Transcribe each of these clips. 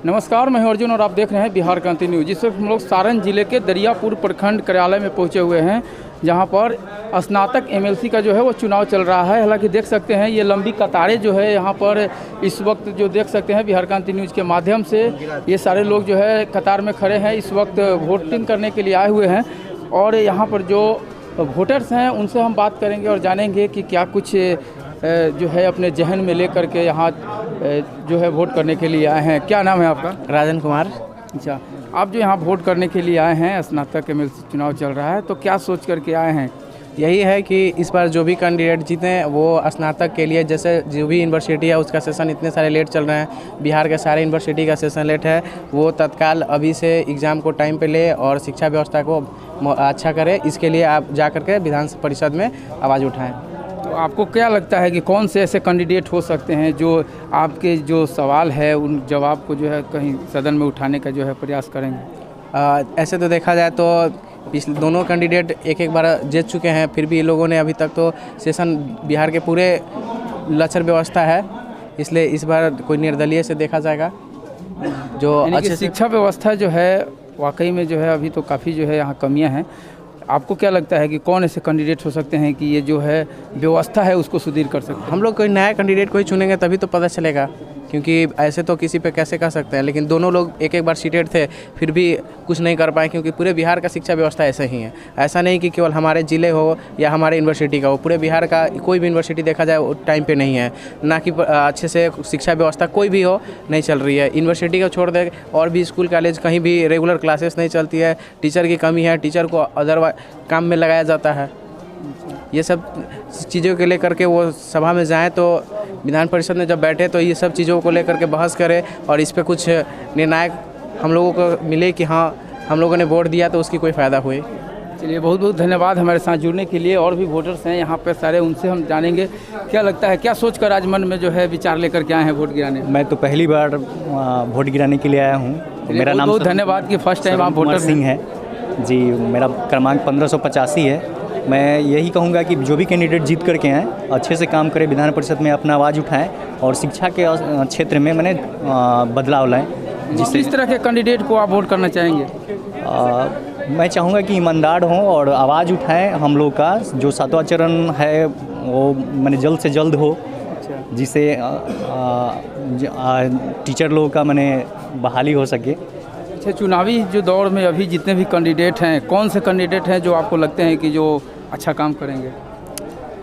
नमस्कार, मैं हूं अर्जुन और आप देख रहे हैं बिहार क्रांति न्यूज़। इस वक्त हम लोग सारण जिले के दरियापुर प्रखंड कार्यालय में पहुंचे हुए हैं, जहां पर स्नातक एमएलसी का जो है वो चुनाव चल रहा है। हालांकि देख सकते हैं ये लंबी कतारें जो है यहाँ पर इस वक्त जो देख सकते हैं बिहार क्रांति न्यूज़ के माध्यम से ये सारे लोग जो है कतार में खड़े हैं, इस वक्त वोटिंग करने के लिए आए हुए हैं। और यहाँ पर जो वोटर्स हैं उनसे हम बात करेंगे और जानेंगे कि क्या कुछ जो है अपने जहन में लेकर के यहाँ जो है वोट करने के लिए आए हैं। क्या नाम है आपका? राजन कुमार। अच्छा, आप जो यहाँ वोट करने के लिए आए हैं, स्नातक एमएलसी चुनाव चल रहा है, तो क्या सोच करके आए हैं? यही है कि इस बार जो भी कैंडिडेट जीते वो स्नातक के लिए, जैसे जो भी यूनिवर्सिटी है उसका सेशन इतने सारे लेट चल रहे हैं, बिहार के सारे यूनिवर्सिटी का सेशन लेट है, वो तत्काल अभी से एग्ज़ाम को टाइम पे ले और शिक्षा व्यवस्था को अच्छा करे। इसके लिए आप जा कर के विधान परिषद में आवाज़ उठाएं। तो आपको क्या लगता है कि कौन से ऐसे कैंडिडेट हो सकते हैं जो आपके जो सवाल है उन जवाब को जो है कहीं सदन में उठाने का जो है प्रयास करेंगे? ऐसे तो देखा जाए तो पिछले दोनों कैंडिडेट एक बार जीत चुके हैं, फिर भी लोगों ने अभी तक तो सेशन बिहार के पूरे लचर व्यवस्था है, इसलिए इस बार कोई निर्दलीय से देखा जाएगा। जो अच्छे शिक्षा व्यवस्था जो है वाकई में जो है अभी तो काफ़ी जो है यहाँ कमियाँ हैं। आपको क्या लगता है कि कौन ऐसे कैंडिडेट हो सकते हैं कि ये जो है व्यवस्था है उसको सुदृढ़ कर सकते हैं? हम लोग कोई नया कैंडिडेट को ही चुनेंगे तभी तो पता चलेगा, क्योंकि ऐसे तो किसी पे कैसे कह सकते हैं। लेकिन दोनों लोग एक बार सीटेड थे फिर भी कुछ नहीं कर पाए, क्योंकि पूरे बिहार का शिक्षा व्यवस्था ऐसा ही है। ऐसा नहीं कि केवल हमारे ज़िले हो या हमारे यूनिवर्सिटी का हो, पूरे बिहार का कोई भी यूनिवर्सिटी देखा जाए वो टाइम पे नहीं है, ना कि अच्छे से शिक्षा व्यवस्था कोई भी हो नहीं चल रही है। यूनिवर्सिटी को छोड़ दे और भी स्कूल कॉलेज कहीं भी रेगुलर क्लासेस नहीं चलती है, टीचर की कमी है, टीचर को अदरवाइज काम में लगाया जाता है। ये सब चीज़ों के लेकर के वो सभा में जाएं तो विधान परिषद में जब बैठे तो ये सब चीज़ों को लेकर के बहस करें और इस पे कुछ निर्णायक हम लोगों को मिले कि हाँ हम लोगों ने वोट दिया तो उसकी कोई फ़ायदा हुए। चलिए, बहुत बहुत धन्यवाद हमारे साथ जुड़ने के लिए। और भी वोटर्स हैं यहाँ पे सारे, उनसे हम जानेंगे क्या लगता है, क्या सोच कर आज मन में जो है विचार लेकर के आए हैं वोट गिराने? मैं तो पहली बार वोट गिराने के लिए आया हूँ। मेरा नाम बहुत धन्यवाद कि फर्स्ट टाइम आप वोटर सिंह है जी। मेरा क्रमांक 1585 है। मैं यही कहूँगा कि जो भी कैंडिडेट जीत करके आएँ अच्छे से काम करें, विधान परिषद में अपना आवाज़ उठाएं और शिक्षा के क्षेत्र में मैंने बदलाव लाएं। किस तरह के कैंडिडेट को आप वोट करना चाहेंगे? मैं चाहूँगा कि ईमानदार हों और आवाज़ उठाएं। हम लोग का जो 7वां चरण है वो मैंने जल्द से जल्द हो, जिससे टीचर लोगों का मैंने बहाली हो सके। अच्छा, चुनावी जो दौर में अभी जितने भी कैंडिडेट हैं, कौन से कैंडिडेट हैं जो आपको लगते हैं कि जो अच्छा काम करेंगे?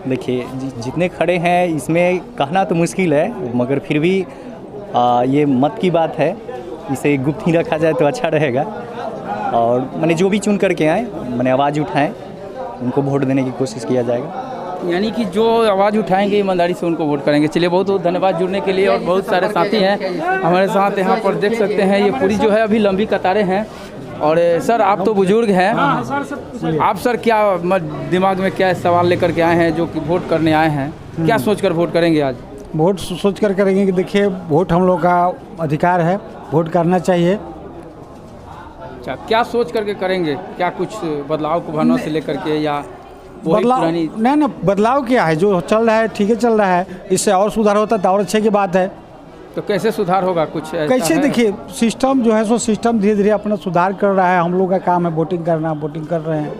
देखिए, जितने खड़े हैं इसमें कहना तो मुश्किल है, मगर फिर भी ये मत की बात है, इसे गुप्त ही रखा जाए तो अच्छा रहेगा। और मैंने जो भी चुन करके आए मैंने आवाज़ उठाएं, उनको वोट देने की कोशिश किया जाएगा। यानी कि जो आवाज़ उठाएंगे ईमानदारी से उनको वोट करेंगे। चलिए, बहुत बहुत धन्यवाद जुड़ने के लिए। और बहुत सारे साथी हैं हमारे साथ यहाँ पर, देख सकते हैं ये पूरी जो है अभी लंबी कतारें हैं। और सर, आप तो बुजुर्ग हैं, आप सर क्या दिमाग में क्या सवाल लेकर के आए हैं जो कि वोट करने आए हैं? क्या सोचकर वोट करेंगे आज? वोट सोच कर करेंगे कि देखिए, वोट हम लोग का अधिकार है, वोट करना चाहिए। अच्छा, क्या सोच करके करेंगे? क्या कुछ बदलाव को भावना से लेकर के या बदलाव? नहीं, बदलाव क्या है, जो चल रहा है ठीक है चल रहा है, इससे और सुधार होता तो और अच्छे की बात है। तो कैसे सुधार होगा? कुछ कैसे? देखिए, सिस्टम जो है सो सिस्टम धीरे धीरे अपना सुधार कर रहा है। हम लोग का काम है वोटिंग करना, वोटिंग कर रहे हैं।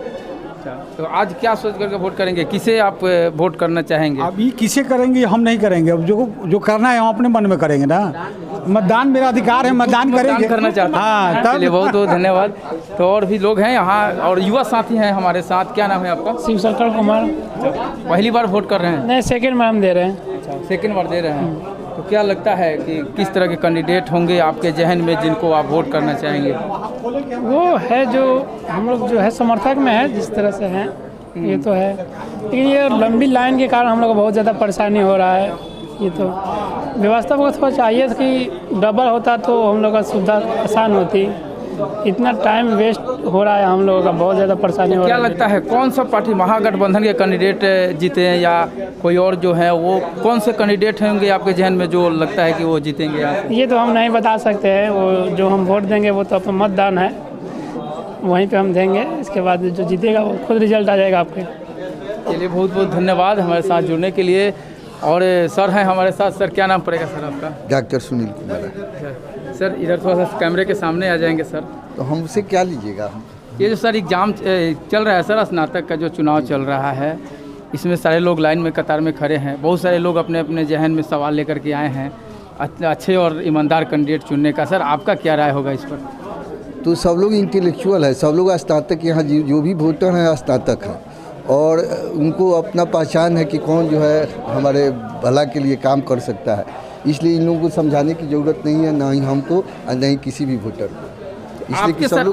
अच्छा, तो आज क्या सोच करके वोट करेंगे? किसे आप वोट करना चाहेंगे? अभी किसे करेंगे हम नहीं करेंगे, अब जो करना है हम अपने मन में करेंगे ना। मतदान मेरा अधिकार है, मतदान करेंगे। करना चाहते हैं। हाँ, तब। चलिए, बहुत बहुत धन्यवाद। तो और भी लोग हैं यहाँ और युवा साथी हैं हमारे साथ। क्या नाम है आपका? शिवशंकर कुमार। पहली बार वोट कर रहे हैं? नहीं, सेकेंड में हम दे रहे हैं। अच्छा, सेकेंड बार दे रहे हैं। तो क्या लगता है कि किस तरह के कैंडिडेट होंगे आपके जहन में जिनको आप वोट करना चाहेंगे? वो है जो हम लोग जो है समर्थक में है, जिस तरह से हैं ये तो है, लेकिन ये लंबी लाइन के कारण हम लोग को बहुत ज़्यादा परेशानी हो रहा है। ये तो व्यवस्था को थोड़ा चाहिए कि डबल होता तो हम लोग का सुविधा आसान होती। इतना टाइम वेस्ट हो रहा है, हम लोगों का बहुत ज़्यादा परेशानी हो रहा है। क्या लगता है कौन सा पार्टी, महागठबंधन के कैंडिडेट जीते हैं या कोई और जो है, वो कौन से कैंडिडेट होंगे आपके जहन में जो लगता है कि वो जीतेंगे? ये तो हम नहीं बता सकते हैं। वो जो हम वोट देंगे वो तो अपना मतदान है, वहीं पे हम देंगे। इसके बाद जो जीतेगा वो खुद रिजल्ट आ जाएगा आपके। चलिए, बहुत बहुत धन्यवाद हमारे साथ जुड़ने के लिए। और सर हैं हमारे साथ। सर क्या नाम पड़ेगा सर आपका? डॉक्टर सुनील कुमार। सर इधर थोड़ा सा कैमरे के सामने आ जाएंगे सर। तो हमसे क्या लीजिएगा? ये जो सर एग्ज़ाम चल रहा है सर, स्नातक का जो चुनाव चल रहा है, इसमें सारे लोग लाइन में कतार में खड़े हैं। बहुत सारे लोग अपने अपने जहन में सवाल लेकर के आए हैं अच्छे और ईमानदार कैंडिडेट चुनने का। सर आपका क्या राय होगा इस पर? तो सब लोग इंटेलेक्चुअल है, सब लोग स्नातक, यहाँ जो भी वोटर हैं स्नातक हैं और उनको अपना पहचान है कि कौन जो है हमारे भला के लिए काम कर सकता है। इसलिए इन लोगों को समझाने की ज़रूरत नहीं है, ना ही हमको और ना ही किसी भी वोटर को।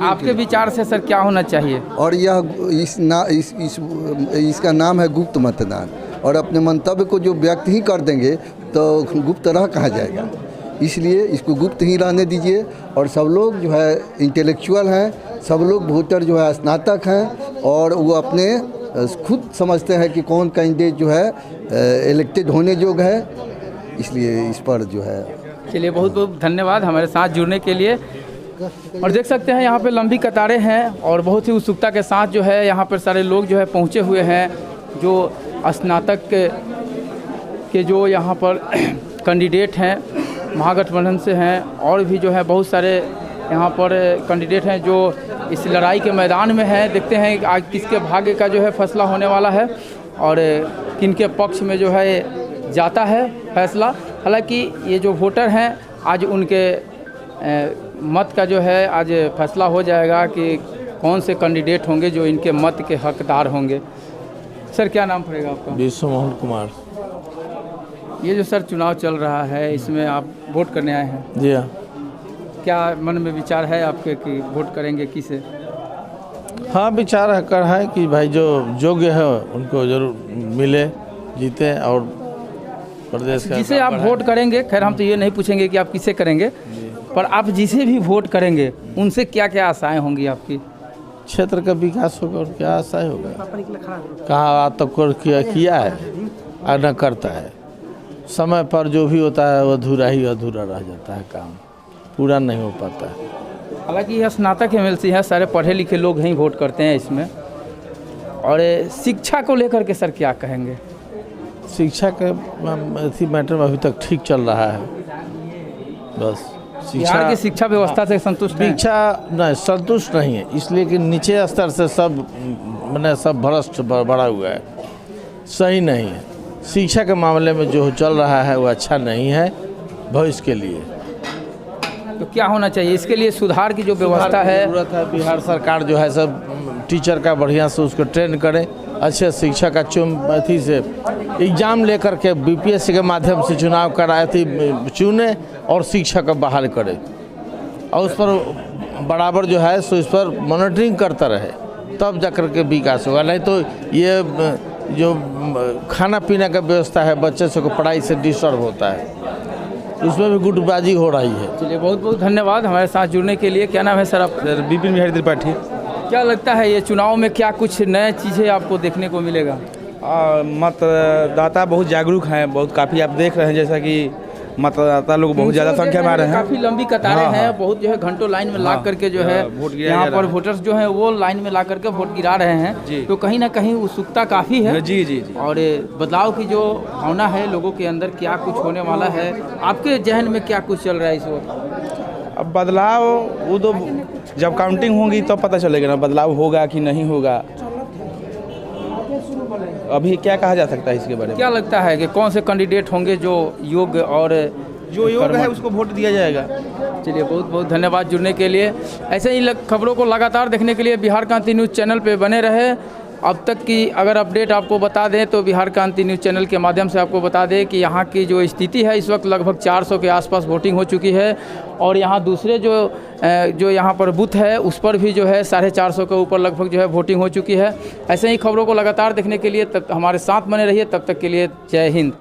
आपके विचार से सर क्या होना चाहिए? और यह इसका नाम है गुप्त मतदान, और अपने मंतव्य को जो व्यक्त ही कर देंगे तो गुप्त रह कहाँ जाएगा। इसलिए इसको गुप्त ही रहने दीजिए। और सब लोग जो है इंटेलेक्चुअल हैं, सब लोग वोटर जो है स्नातक हैं और वो अपने खुद समझते हैं कि कौन कैंडिडेट जो है इलेक्टेड होने योग्य है। इसलिए इस पर जो है। चलिए बहुत बहुत धन्यवाद हमारे साथ जुड़ने के लिए। और देख सकते हैं यहाँ पे लंबी कतारें हैं और बहुत ही उत्सुकता के साथ जो है यहाँ पर सारे लोग जो है पहुँचे हुए हैं। जो स्नातक के जो यहाँ पर कैंडिडेट हैं महागठबंधन से हैं, और भी जो है बहुत सारे यहाँ पर कैंडिडेट हैं जो इस लड़ाई के मैदान में हैं। देखते हैं आज किसके भाग्य का जो है फैसला होने वाला है और किनके पक्ष में जो है जाता है फैसला। हालांकि ये जो वोटर हैं आज उनके मत का जो है आज फैसला हो जाएगा कि कौन से कैंडिडेट होंगे जो इनके मत के हकदार होंगे। सर क्या नाम पड़ेगा आपका? विश्व मोहन कुमार। ये जो सर चुनाव चल रहा है इसमें आप वोट करने आए हैं? जी हाँ। क्या मन में विचार है आपके कि वोट करेंगे किसे? हाँ, विचार कर है कि भाई जो योग्य है उनको जरूर मिले, जीते और प्रदेश का जिसे आप वोट करेंगे। खैर हम तो ये नहीं पूछेंगे कि आप किसे करेंगे, पर आप जिसे भी वोट करेंगे उनसे क्या क्या आशाएं होंगी आपकी? क्षेत्र का विकास होगा और क्या आशा होगा, कहाँ आज तक किया है और न करता है। समय पर जो भी होता है वो अधूरा रह जाता है, काम पूरा नहीं हो पाता है। हालांकि यह स्नातक एमएलसी है, सारे पढ़े लिखे लोग ही वोट करते हैं इसमें। और शिक्षा को लेकर के सर क्या कहेंगे? शिक्षा के इसी मैटर में अभी तक ठीक चल रहा है। बस बिहार की शिक्षा व्यवस्था से संतुष्ट हैं? शिक्षा नहीं, संतुष्ट नहीं है, इसलिए कि नीचे स्तर से सब सब भ्रष्ट बढ़ा हुआ है, सही नहीं है। शिक्षा के मामले में जो चल रहा है वो अच्छा नहीं है भविष्य के लिए। तो क्या होना चाहिए इसके लिए? सुधार की जो व्यवस्था है, जरूरत है। बिहार सरकार जो है सब टीचर का बढ़िया से उसको ट्रेन करे, अच्छे शिक्षा का अथी से एग्ज़ाम लेकर के बीपीएससी के माध्यम से चुनाव कराए थी, चुने और शिक्षा का बहाल करे और उस पर बराबर जो है सो इस पर मॉनिटरिंग करता रहे, तब जाकर के विकास होगा। नहीं तो ये जो खाना पीना का व्यवस्था है, बच्चे से को पढ़ाई से डिस्टर्ब होता है, उसमें भी गुटबाजी हो रही है। चलिए बहुत बहुत धन्यवाद हमारे साथ जुड़ने के लिए। क्या नाम है सर आप? सर विपिन बिहारी त्रिपाठी। क्या लगता है ये चुनाव में क्या कुछ नए चीज़ें आपको देखने को मिलेगा? मतदाता बहुत जागरूक हैं, बहुत काफ़ी आप देख रहे हैं जैसा कि मतदाता लोग बहुत ज़्यादा संख्या में आ रहे हैं। काफ़ी लंबी कतारें हैं, बहुत जो है घंटों लाइन में ला करके जो है यहाँ पर वोटर्स जो है वो लाइन में ला करके वोट गिरा रहे हैं। तो कहीं ना कहीं उत्सुकता काफ़ी है। जी जी जी। और बदलाव की जो भावना है लोगों के अंदर, क्या कुछ होने वाला है, आपके जहन में क्या कुछ चल रहा है इस वक्त? अब बदलाव वो तो जब काउंटिंग होगी तो पता चलेगा ना बदलाव होगा कि नहीं होगा। अभी क्या कहा जा सकता है इसके बारे में? क्या लगता है कि कौन से कैंडिडेट होंगे जो योग्य और जो योग्य है उसको वोट दिया जाएगा। चलिए बहुत बहुत धन्यवाद जुड़ने के लिए। ऐसे ही खबरों को लगातार देखने के लिए बिहार क्रांति न्यूज़ चैनल पे बने रहे। अब तक की अगर अपडेट आपको बता दें तो बिहार क्रांति न्यूज़ चैनल के माध्यम से आपको बता दें कि यहाँ की जो स्थिति है इस वक्त लगभग 400 के आसपास वोटिंग हो चुकी है। और यहाँ दूसरे जो यहाँ पर बूथ है उस पर भी जो है 450 के ऊपर लगभग जो है वोटिंग हो चुकी है। ऐसे ही खबरों को लगातार देखने के लिए तब हमारे साथ बने रहिए। तब तक के लिए जय हिंद।